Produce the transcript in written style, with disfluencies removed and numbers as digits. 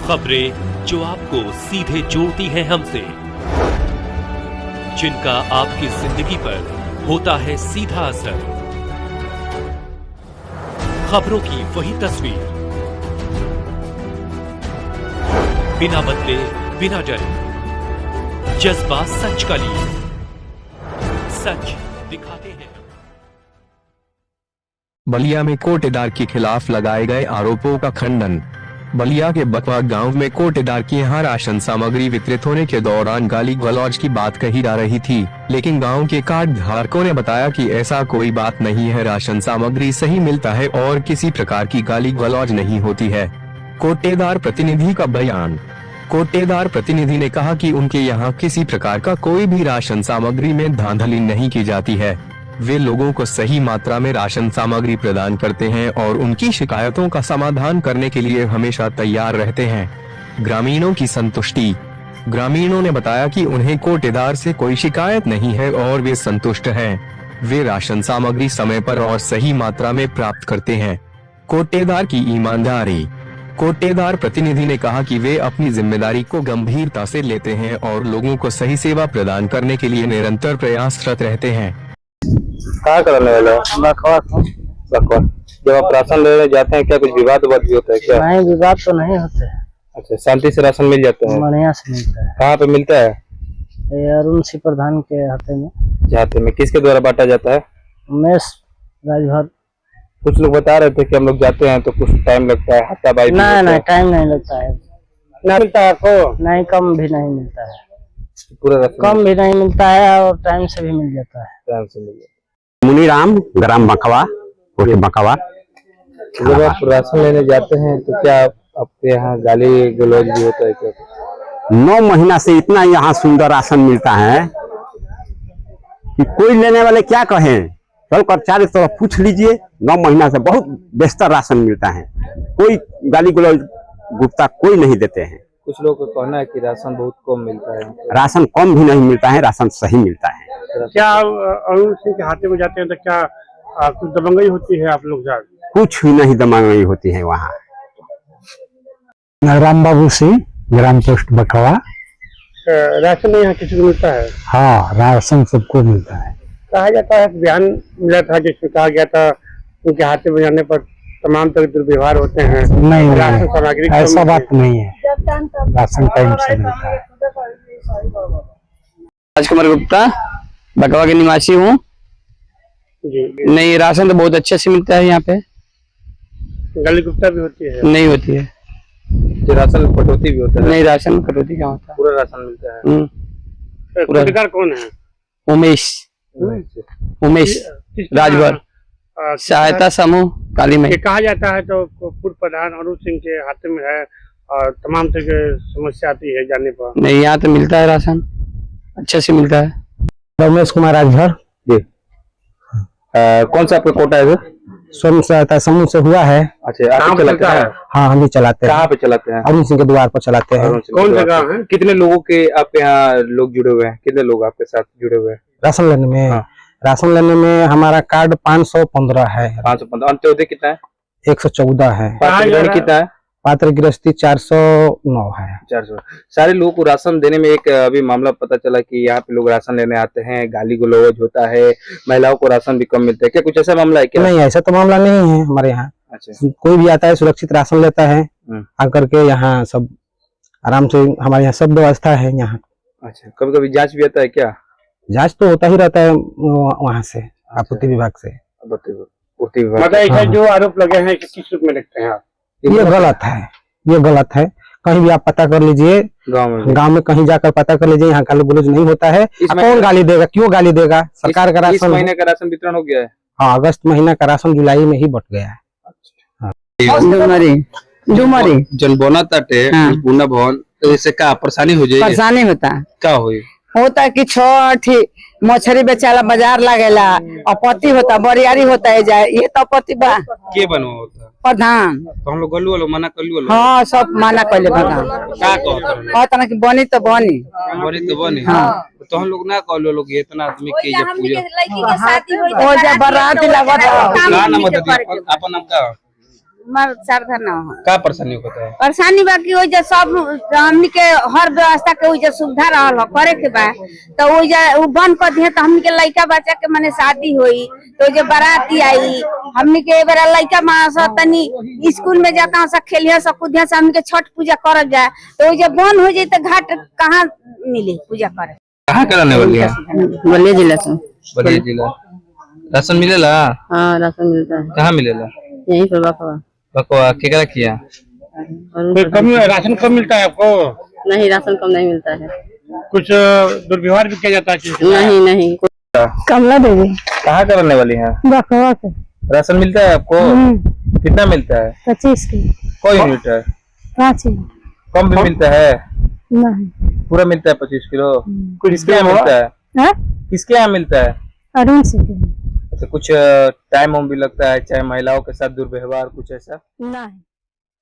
खबरें जो आपको सीधे जोड़ती हैं हमसे, जिनका आपकी जिंदगी पर होता है सीधा असर। खबरों की वही तस्वीर, बिना बदले बिना डरे, जज्बा सच का लिए, सच दिखाते हैं। बलिया में कोटेदार के खिलाफ लगाए गए आरोपों का खंडन। बलिया के बकवा गांव में कोटेदार के यहाँ राशन सामग्री वितरित होने के दौरान गाली गलौज की बात कही जा रही थी, लेकिन गांव के कार्ड धारकों ने बताया कि ऐसा कोई बात नहीं है, राशन सामग्री सही मिलता है और किसी प्रकार की गाली गलौज नहीं होती है। कोटेदार प्रतिनिधि का बयान। कोटेदार प्रतिनिधि ने कहा कि उनके यहाँ किसी प्रकार का कोई भी राशन सामग्री में धांधली नहीं की जाती है। वे लोगों को सही मात्रा में राशन सामग्री प्रदान करते हैं और उनकी शिकायतों का समाधान करने के लिए हमेशा तैयार रहते हैं। ग्रामीणों की संतुष्टि। ग्रामीणों ने बताया कि उन्हें कोटेदार से कोई शिकायत नहीं है और वे संतुष्ट हैं। वे राशन सामग्री समय पर और सही मात्रा में प्राप्त करते हैं। कोटेदार की ईमानदारी। कोटेदार प्रतिनिधि ने कहा कि वे अपनी जिम्मेदारी को गंभीरता से लेते हैं और लोगों को सही सेवा प्रदान करने के लिए निरंतर प्रयासरत रहते हैं। कहाँ करने वाले हो? बकवास। जब आप राशन लेने जाते हैं क्या कुछ विवाद भी होता है क्या? नहीं, विवाद तो नहीं होते हैं। अच्छा, शांति से राशन मिल जाता है? बढ़िया से मिलता है। कहाँ पे मिलता है? अरुण सिंह प्रधान के हाथे में। जाते में किसके द्वारा बांटा जाता है? उमेश राजभर। कुछ लोग बता रहे थे कि हम लोग जाते हैं तो कुछ टाइम लगता है, हाथापाई। नहीं, टाइम नहीं लगता है। ना मिलता है आपको? नहीं, कम भी नहीं मिलता है। पूरा राशन कम भी नहीं मिलता है और टाइम से भी मिल जाता है। टाइम से मिल जाता है। मुनीराम ग्राम बकवा, बकवा। जब आप राशन लेने जाते हैं तो क्या आपके यहाँ गाली गलौज भी होता है क्या? 9 महीना से इतना यहाँ सुंदर राशन मिलता है कि कोई लेने वाले क्या कहें, चल कर चारों तरफ पूछ लीजिए। 9 महीना से बहुत बेहतर राशन मिलता है, कोई गाली गलौज गुप्ता कोई नहीं देते हैं। कुछ लोगों का कहना है कि राशन बहुत कम मिलता है। राशन कम भी नहीं मिलता है, राशन सही मिलता है। क्या अरुण सिंह के हाथे में जाते हैं तो क्या कुछ दबंगई होती है आप लोग जाकर? कुछ भी नहीं दबंगई होती है वहाँ। राम बाबू सिंह, ग्राम पोस्ट बकवा। राशन यहाँ किसी को मिलता है? हाँ, राशन सबको मिलता है। कहा जाता है बयान मिला था जिसमें कहा गया था उनके हाथे में जाने पर तमाम तरह दुर्व्यवहार होते हैं। नहीं, राशन सामग्री ऐसा बात नहीं है, राशन टाइम से मिलता है। राजकुमार गुप्ता, बकवा के निवासी हूँ। नहीं, राशन तो बहुत अच्छे से मिलता है यहाँ पे। गाली गुप्ता भी होती है? नहीं होती है। जो राशन कटौती भी होता है? नहीं, राशन कटौती क्या होता है? पूरा राशन मिलता है। कोटेदार कौन है? उमेश राजभर, सहायता समूह काली में। ये कहा जाता है तो पूर्व प्रधान अरुण सिंह के हाथ में है और तमाम तरह की समस्या आती है जाने पर। नहीं, यहाँ तो मिलता है राशन, अच्छे से मिलता है। रमेश कुमार राजभर जी। कौन सा आपका कोटा है? स्वयं सहायता समूह से हुआ है। अच्छा, आप चलाते हैं? हाँ, हम भी चलाते हैं। कहाँ पे चलाते हैं? अरुण सिंह के द्वार पर चलाते हैं। कौन जगह है? कितने लोगों के आपके यहाँ लोग जुड़े हुए हैं? कितने लोग आपके साथ जुड़े हुए हैं राशन लेने में? हाँ। राशन लेने में हमारा कार्ड 515 है। 515। अंत्योदय कितना है? 114 है। पात्र कितना है? पात्र गृहस्थी 409 है। 400। सारे लोगों को राशन देने में एक अभी मामला पता चला कि यहाँ पे लोग राशन लेने आते हैं, गाली गलौज होता है, महिलाओं को राशन भी कम मिलता है। क्या कुछ ऐसा मामला है क्या? नहीं, ऐसा तो मामला नहीं है हमारे यहाँ। अच्छा। कोई भी आता है सुरक्षित राशन लेता है, आकर के यहाँ सब आराम से, हमारे यहाँ सब व्यवस्था है यहाँ। अच्छा, कभी कभी जांच भी आता है क्या? जांच तो होता ही रहता है वहाँ से, आपूर्ति विभाग से। पूर्ति विभाग। मतलब ऐसा जो आरोप लगे हैं किस रूप में लिखते हैं आप? ये गलत है, ये गलत है। कहीं भी आप पता कर लीजिए, गांव में कहीं जाकर पता कर लीजिए, यहाँ गाली गलौज नहीं होता है। कौन गाली देगा, क्यों गाली देगा? सरकार का राशन। इस महीने का राशन वितरण हो गया है? हाँ, अगस्त महीना का राशन जुलाई में ही बट गया है। जनबोना तटे पूना भवन ऐसे का परेशानी हो जाए? परेशानी होता है। क्या हुई? होता कि छोटी मछली बेचाला बाजार लगेला, अपत्ति होता, बरियारी होता है जाए, ये तो अपत्ति बा के बनवा होता प्रधान। तो हम लोग गलू वालों मना कर लियो। हाँ, सब मना कर ले प्रधान। क्या कहता ना कि बनी तो बनी, बनी तो बनी। हाँ, तो हम लोग ना कहलो लोग इतना आदमी के जब पूजा ओ जब बारात लगत का नाम बता दिया? अपन नाम का हमार श्रद्धा न हो। का परेशानी होता है? परेशानी बाकी हो जा सब हमनी के हर व्यवस्था के जो सुविधा रहल करे के बा तो वो बंद कर दिए तो हमनी के लड़का बच्चा के माने शादी हुई तो जो बाराती आई हमनी के बड़ा लड़का मास तनी स्कूल में जाता सब खेलिया सब कूदिया से हमनी के छठ पूजा करल जाए तो जब बंद हो जाए तो घाट कहाँ मिले पूजा करे। कहाँ के रहने वाली है? बलिया जिला से। बलिया जिला। राशन मिलेला? हाँ राशन मिलता है। कहाँ मिलेला? यहीं पर बकवा। बकवा केकरा किया? कम राशन कम मिलता है आपको? नहीं राशन कम नहीं मिलता है। कुछ दुर्व्यवहार भी किया जाता है? नहीं नहीं। कमला देवी कहाँ के रहने वाली है? बकवा के। राशन मिलता है आपको? कितना मिलता है? 25 की। कोई यूनिट है? 5 कम भी मिलता है? नहीं पूरा मिलता है 25 किलो? किसके यहाँ मिलता है? किसके यहाँ मिलता है? अरुण से। अच्छा कुछ टाइम भी लगता है चाहे महिलाओं के साथ दुर्व्यवहार कुछ ऐसा? नहीं।